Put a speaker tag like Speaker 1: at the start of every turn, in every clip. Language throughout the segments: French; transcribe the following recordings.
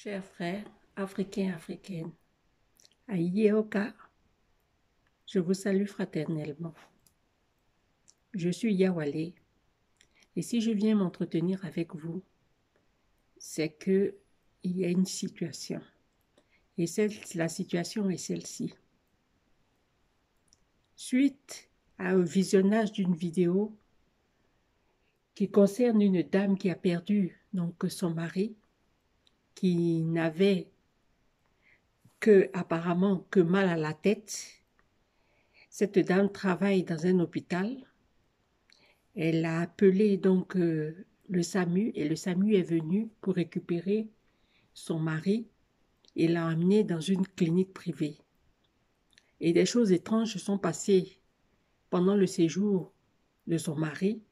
Speaker 1: Chers frères africains, africaines, à Yeoka, je vous salue fraternellement. Je suis Yawale, et si je viens m'entretenir avec vous, c'est que il y a une situation. Et la situation est celle-ci. Suite au visionnage d'une vidéo qui concerne une dame qui a perdu donc son mari, qui n'avait apparemment que mal à la tête. Cette dame travaille dans un hôpital. Elle a appelé donc le SAMU et le SAMU est venu pour récupérer son mari et l'a emmené dans une clinique privée. Et des choses étranges se sont passées pendant le séjour de son mari,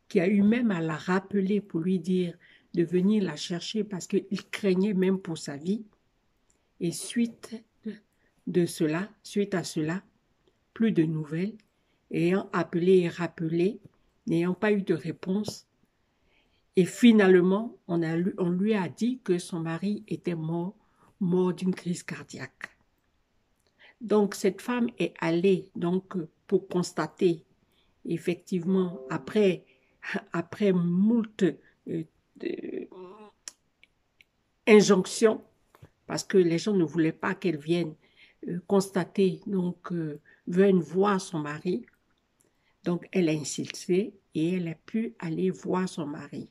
Speaker 1: qui a eu même à la rappeler pour lui dire de venir la chercher parce qu'il craignait même pour sa vie. Et suite à cela, plus de nouvelles, ayant appelé et rappelé, n'ayant pas eu de réponse. Et finalement, on lui a dit que son mari était mort d'une crise cardiaque. Donc, cette femme est allée donc, pour constater, effectivement, après moult injonctions, parce que les gens ne voulaient pas qu'elle vienne constater, donc vienne voir son mari. Donc, elle a insisté et elle a pu aller voir son mari.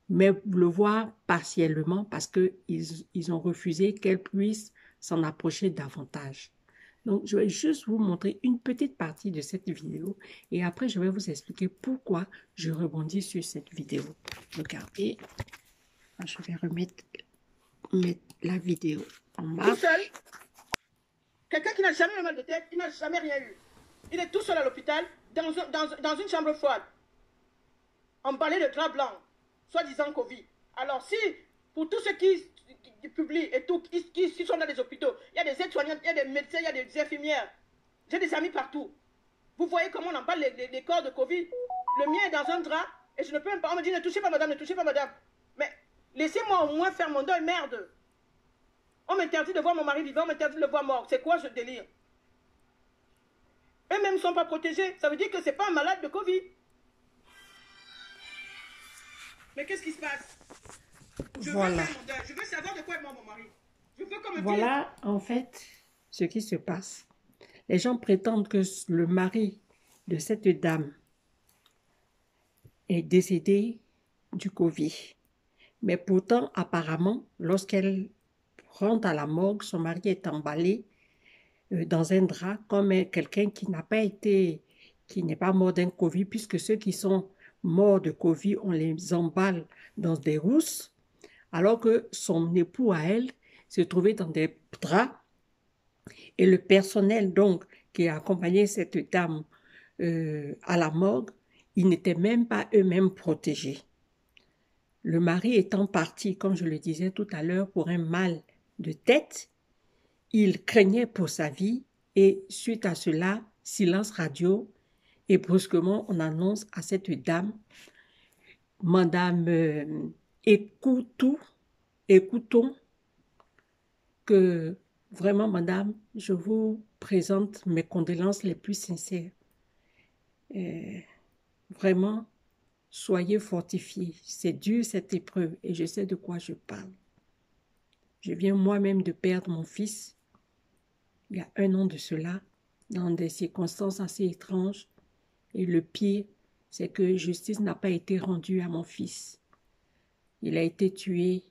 Speaker 1: Mais le voir partiellement parce qu'ils ont refusé qu'elle puisse s'en approcher davantage. Donc, je vais juste vous montrer une petite partie de cette vidéo et après, je vais vous expliquer pourquoi je rebondis sur cette vidéo. Regardez, je vais remettre la vidéo en marche.
Speaker 2: Tout seul, quelqu'un qui n'a jamais eu mal de tête, il n'a jamais rien eu. Il est tout seul à l'hôpital, dans une chambre froide, emballé de drap blanc, soi-disant Covid. Alors si, pour tous ceux qui publient et tout, qui sont dans les hôpitaux, il y a des aides-soignantes, il y a des médecins, il y a des infirmières. J'ai des amis partout. Vous voyez comment on emballe les corps de Covid. Le mien est dans un drap et je ne peux même pas. On me dit ne touchez pas madame, ne touchez pas madame. Mais laissez-moi au moins faire mon deuil, merde. On m'interdit de voir mon mari vivant, on m'interdit de le voir mort. C'est quoi ce délire? Eux-mêmes ne sont pas protégés. Ça veut dire que ce n'est pas un malade de Covid. Mais qu'est-ce qui se passe? Je veux faire mon deuil. Je veux savoir de quoi est mort mon mari. Je veux qu'on me dise.
Speaker 1: Voilà, en fait, ce qui se passe. Les gens prétendent que le mari de cette dame est décédé du Covid. Mais pourtant, apparemment, lorsqu'elle rentre à la morgue, son mari est emballé dans un drap comme quelqu'un qui n'est pas mort d'un Covid, puisque ceux qui sont morts de Covid, on les emballe dans des rousses, alors que son époux à elle se trouvait dans des draps. Et le personnel donc qui a accompagné cette dame à la morgue, ils n'étaient même pas eux-mêmes protégés. Le mari étant parti, comme je le disais tout à l'heure, pour un mal de tête, il craignait pour sa vie et suite à cela, silence radio et brusquement on annonce à cette dame, Madame, écoutons que vraiment Madame, je vous présente mes condoléances les plus sincères. Vraiment, soyez fortifiés. C'est dur cette épreuve et je sais de quoi je parle. Je viens moi-même de perdre mon fils il y a 1 an de cela, dans des circonstances assez étranges. Et le pire, c'est que justice n'a pas été rendue à mon fils. Il a été tué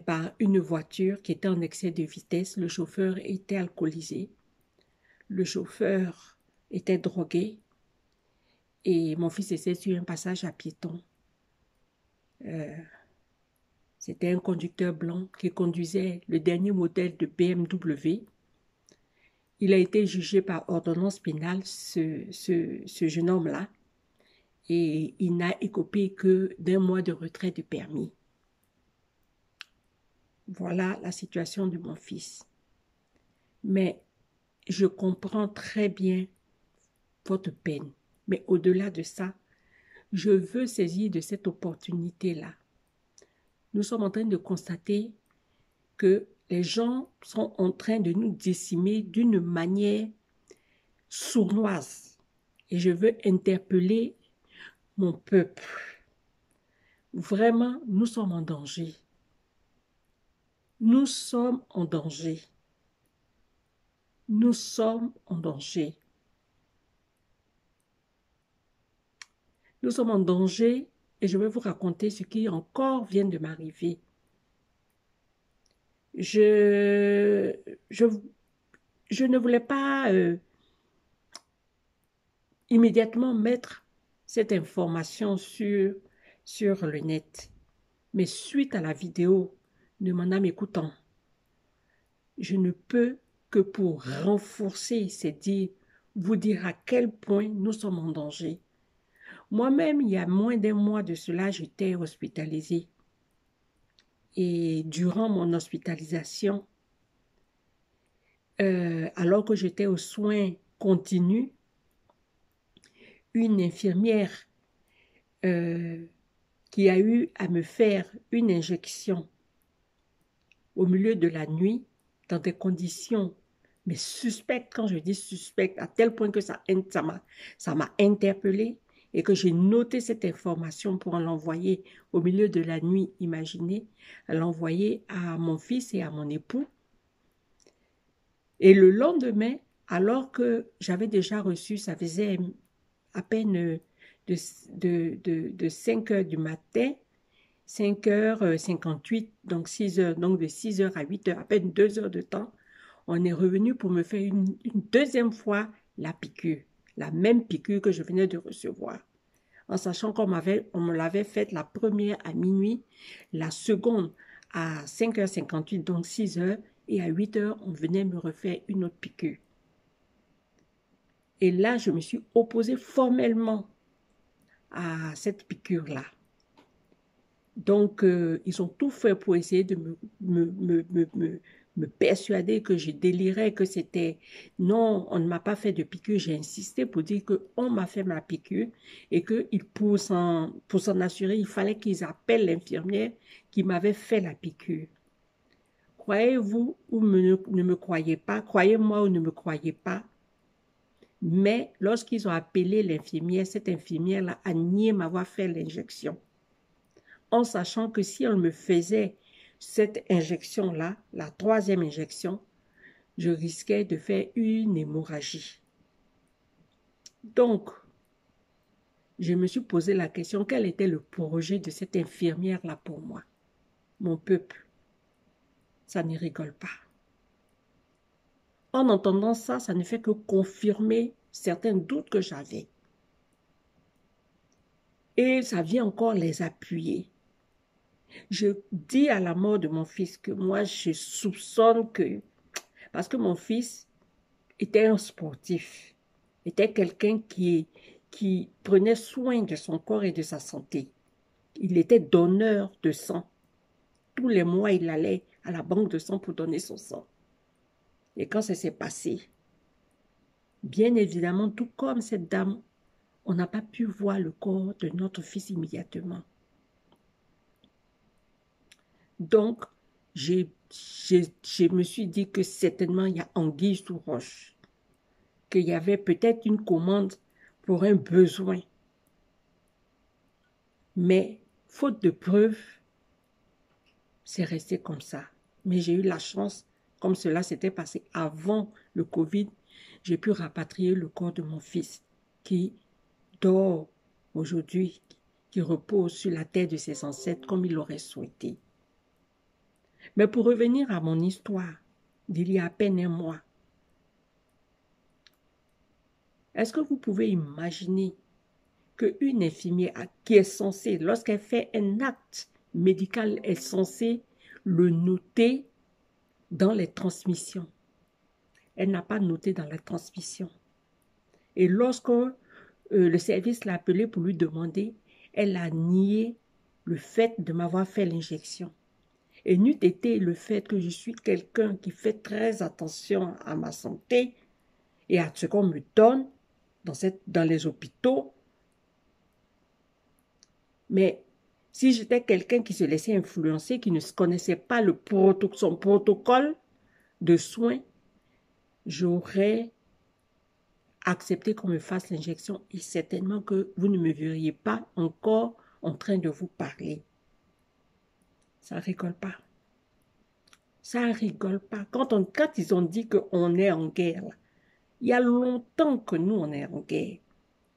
Speaker 1: par une voiture qui était en excès de vitesse. Le chauffeur était alcoolisé. Le chauffeur était drogué. Et mon fils était sur un passage à piétons. C'était un conducteur blanc qui conduisait le dernier modèle de BMW. Il a été jugé par ordonnance pénale, ce jeune homme-là, et il n'a écopé que d'1 mois de retrait de permis. Voilà la situation de mon fils. Mais je comprends très bien votre peine. Mais au-delà de ça, je veux saisir de cette opportunité-là nous sommes en train de constater que les gens sont en train de nous décimer d'une manière sournoise. Et je veux interpeller mon peuple. Vraiment, nous sommes en danger. Nous sommes en danger. Nous sommes en danger. Nous sommes en danger et je vais vous raconter ce qui encore vient de m'arriver. Je ne voulais pas immédiatement mettre cette information sur le net. Mais suite à la vidéo de mon âme écoutant, je ne peux que pour renforcer ces dires, vous dire à quel point nous sommes en danger. Moi-même, il y a moins d'un mois de cela, j'étais hospitalisée. Et durant mon hospitalisation, alors que j'étais aux soins continus, une infirmière qui a eu à me faire une injection au milieu de la nuit, dans des conditions, mais suspectes, quand je dis suspectes, à tel point que ça m'a interpellée et que j'ai noté cette information pour l'envoyer au milieu de la nuit, imaginez, l'envoyer à mon fils et à mon époux. Et le lendemain, alors que j'avais déjà reçu, ça faisait à peine de 5 heures du matin, 5h58, donc 6 heures, donc de 6 heures à 8 heures, à peine 2 heures de temps, on est revenu pour me faire une deuxième fois la piqûre, la même piqûre que je venais de recevoir. En sachant qu'on me l'avait faite la première à minuit, la seconde à 5h58, donc 6 heures, et à 8 heures, on venait me refaire une autre piqûre. Et là, je me suis opposée formellement à cette piqûre-là. Donc, ils ont tout fait pour essayer de me persuader que je délirais, que c'était... Non, on ne m'a pas fait de piqûre. J'ai insisté pour dire qu'on m'a fait ma piqûre et que pour s'en assurer, il fallait qu'ils appellent l'infirmière qui m'avait fait la piqûre. Croyez-vous ou ne me croyez pas, croyez-moi ou ne me croyez pas, mais lorsqu'ils ont appelé l'infirmière, cette infirmière-là a nié m'avoir fait l'injection, en sachant que si on me faisait cette injection-là, la troisième injection, je risquais de faire une hémorragie. Donc, je me suis posé la question, quel était le projet de cette infirmière-là pour moi? Mon peuple, ça ne rigole pas. En entendant ça, ça ne fait que confirmer certains doutes que j'avais. Et ça vient encore les appuyer. Je dis à la mort de mon fils que moi, je soupçonne que... Parce que mon fils était un sportif, était quelqu'un qui prenait soin de son corps et de sa santé. Il était donneur de sang. Tous les mois, il allait à la banque de sang pour donner son sang. Et quand ça s'est passé, bien évidemment, tout comme cette dame, on n'a pas pu voir le corps de notre fils immédiatement. Donc, je me suis dit que certainement, il y a anguille sous roche, qu'il y avait peut-être une commande pour un besoin. Mais, faute de preuves, c'est resté comme ça. Mais j'ai eu la chance, comme cela s'était passé avant le Covid, j'ai pu rapatrier le corps de mon fils qui dort aujourd'hui, qui repose sur la terre de ses ancêtres comme il l'aurait souhaité. Mais pour revenir à mon histoire d'il y a à peine un mois, est-ce que vous pouvez imaginer qu'une infirmière qui est censée, lorsqu'elle fait un acte médical, est censée le noter dans les transmissions? Elle n'a pas noté dans la transmission. Et lorsque le service l'a appelée pour lui demander, elle a nié le fait de m'avoir fait l'injection. Et n'eût été le fait que je suis quelqu'un qui fait très attention à ma santé et à ce qu'on me donne dans les hôpitaux. Mais Si j'étais quelqu'un qui se laissait influencer, qui ne connaissait pas son protocole de soins, j'aurais accepté qu'on me fasse l'injection et certainement que vous ne me verriez pas encore en train de vous parler. Ça rigole pas. Ça rigole pas. Quand ils ont dit qu'on est en guerre, là, il y a longtemps que nous, on est en guerre.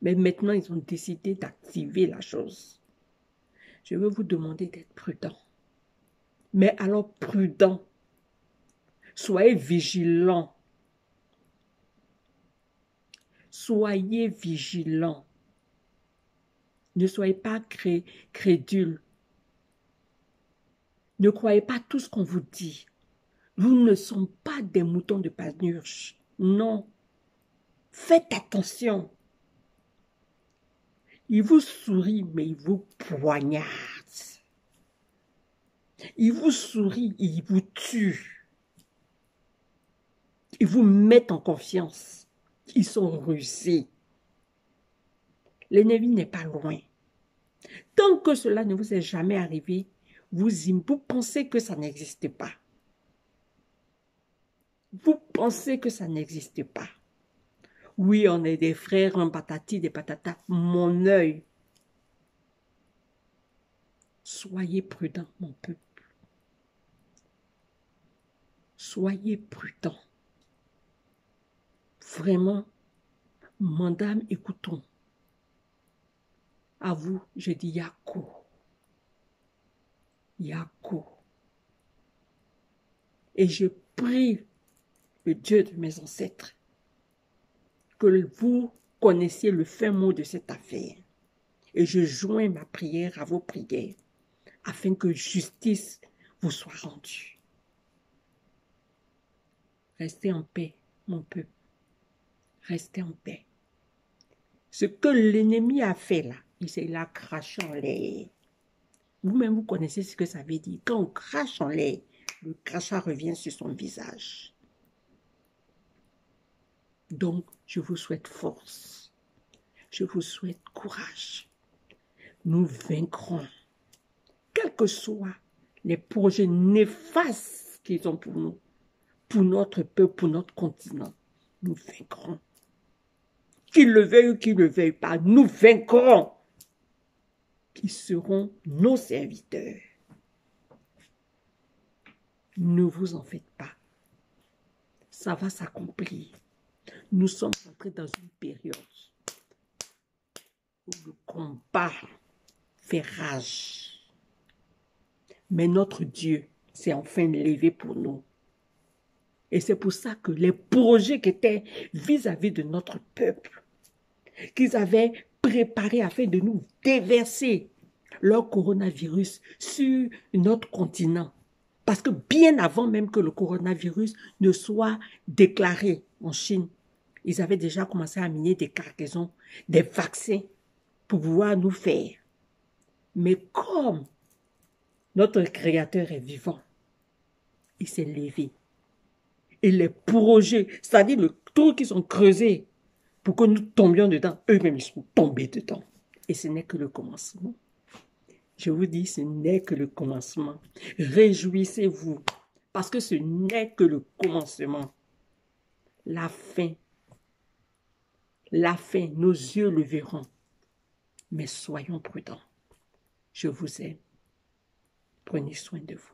Speaker 1: Mais maintenant, ils ont décidé d'activer la chose. Je veux vous demander d'être prudent. Mais alors prudent. Soyez vigilants. Soyez vigilants. Ne soyez pas crédules. Ne croyez pas tout ce qu'on vous dit. Nous ne sommes pas des moutons de panurge. Non. Faites attention. Il vous sourit, mais il vous poignarde. Il vous sourit, il vous tue. Ils vous mettent en confiance. Ils sont rusés. L'ennemi n'est pas loin. Tant que cela ne vous est jamais arrivé, vous pensez que ça n'existe pas. Vous pensez que ça n'existe pas. Oui, on est des frères, un patati, des patatas. Mon œil. Soyez prudents, mon peuple. Soyez prudents. Vraiment, mon dame, écoutons. À vous, je dis Yako. Yako. Et je prie le Dieu de mes ancêtres que vous connaissiez le fin mot de cette affaire. Et je joins ma prière à vos prières afin que justice vous soit rendue. Restez en paix, mon peuple. Restez en paix. Ce que l'ennemi a fait là, il a craché en l'air. Vous-même, vous connaissez ce que ça veut dire. Quand on crache en l'air, le crachat revient sur son visage. Donc, je vous souhaite force. Je vous souhaite courage. Nous vaincrons. Quels que soient les projets néfastes qu'ils ont pour nous, pour notre peuple, pour notre continent, nous vaincrons. Qu'ils le veuillent ou qu'ils ne le veuillent pas, nous vaincrons. Qui seront nos serviteurs. Ne vous en faites pas. Ça va s'accomplir. Nous sommes entrés dans une période où le combat fait rage. Mais notre Dieu s'est enfin levé pour nous. Et c'est pour ça que les projets qui étaient vis-à-vis de notre peuple, qu'ils avaient préparés afin de nous déverser leur coronavirus sur notre continent. Parce que bien avant même que le coronavirus ne soit déclaré en Chine, ils avaient déjà commencé à miner des cargaisons, des vaccins pour pouvoir nous faire. Mais comme notre Créateur est vivant, il s'est levé. Et les projets, c'est-à-dire le trou qu'ils ont creusé pour que nous tombions dedans, eux-mêmes ils sont tombés dedans. Et ce n'est que le commencement. Je vous dis, ce n'est que le commencement. Réjouissez-vous, parce que ce n'est que le commencement. La fin, nos yeux le verront. Mais soyons prudents. Je vous aime. Prenez soin de vous.